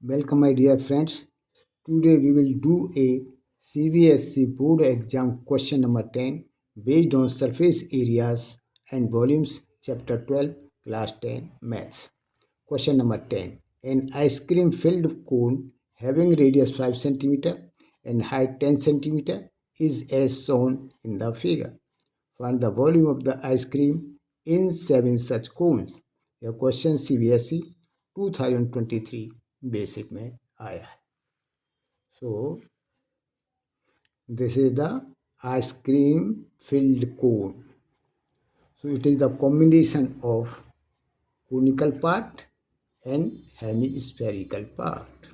Welcome my dear friends. Today we will do a CBSE board exam question number 10 based on surface areas and volumes chapter 12 class 10 maths. Question number 10. An ice cream filled cone having radius 5 cm and height 10 cm is as shown in the figure. Find the volume of the ice cream in 7 such cones. यह question CBSE 2023 basic में आया है. So this is the ice cream filled cone. So it is the combination of conical part and hemispherical part,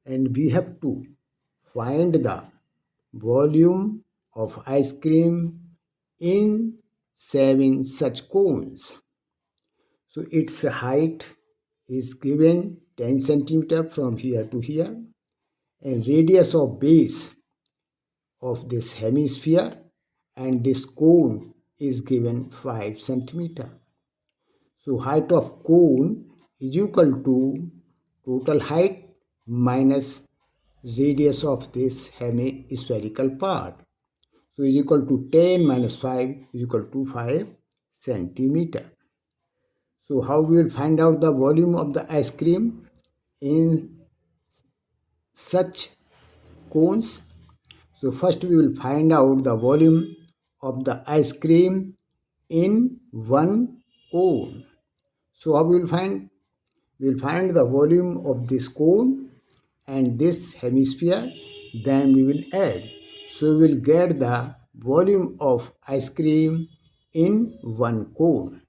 and we have to find the volume of ice cream in 7 such cones. So its height is given 10 centimeter from here to here, and radius of base of this hemisphere and this cone is given 5 centimeter. So height of cone is equal to total height minus radius of this hemispherical part. So is equal to 10 minus 5 is equal to 5 centimeter. So how we will find out the volume of the ice cream in such cones? So first we will find out the volume of the ice cream in one cone. So how we will find? We will find the volume of this cone and this hemisphere, then we will add. So we will get the volume of ice cream in one cone.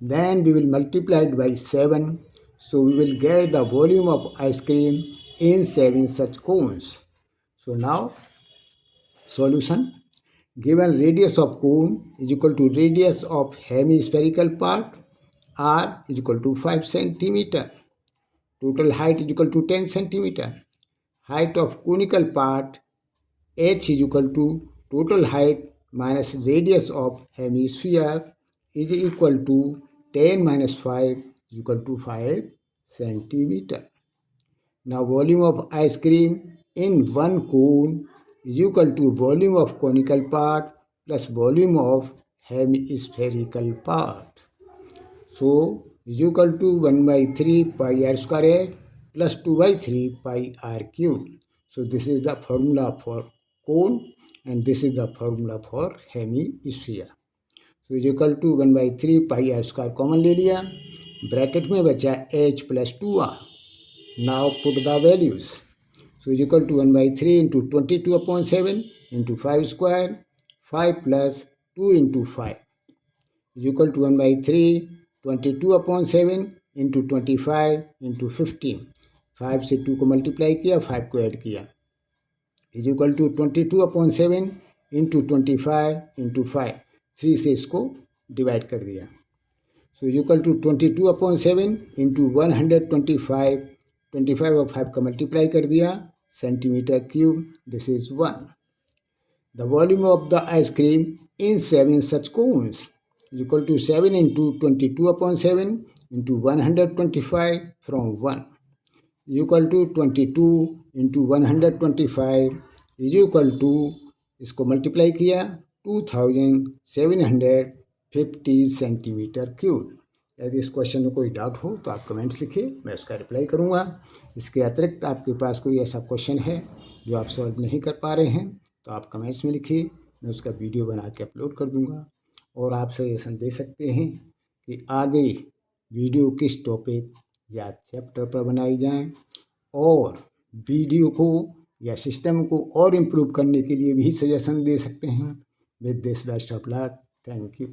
Then we will multiply it by 7. So we will get the volume of ice cream in 7 such cones. So now solution. Given radius of cone is equal to radius of hemispherical part, r is equal to 5 centimeter. Total height is equal to 10 centimeter. Height of conical part, h is equal to total height minus radius of hemisphere is equal to 10 minus 5 is equal to 5 centimeter. Now volume of ice cream in one cone is equal to volume of conical part plus volume of hemispherical part. So is equal to 1 by 3 pi r square h plus 2 by 3 pi r cube. So this is the formula for cone and this is the formula for hemisphere. So is equal to 1 by 3 pi r square common ले लिया, bracket में बचा h plus 2r. Now put the values. So is equal to 1 by 3 into 22 upon 7 into 5 square, 5 plus 2 into 5 is equal to 1 by 3, 22 upon 7 into 25 into 15. 5 से 2 को multiply किया, 5 को add किया, is equal to 22 upon 7 into 25 into 5. 3 से इसको divide कर दिया. So is equal to 22 upon 7 into 125. 25 और 5 का मल्टीप्लाई कर दिया, centimetre cube. This is 1. The volume of the ice cream in 7 such cones is equal to 7 into 22 upon 7 into 125 from 1 is equal to 22 into 125 is equal to, इसको multiply किया, 2750 centimetre cube. यदि इस question में कोई doubt हो तो आप comments लिखिए, मैं उसका रिप्लाई करूँगा. इसके अतिरिक्त आपके पास कोई ऐसा क्वेश्चन है जो आप सॉल्व नहीं कर पा रहे हैं तो आप कमेंट्स में लिखिए, मैं उसका वीडियो बना के अपलोड कर दूँगा. और आप सजेशन दे सकते हैं कि आगे वीडियो किस टॉपिक या चैप्टर पर बनाई जाएं, और वीडियो को या सिस्टम को और इम्प्रूव करने के लिए भी सजेशन दे सकते हैं. With this best of luck. Thank you.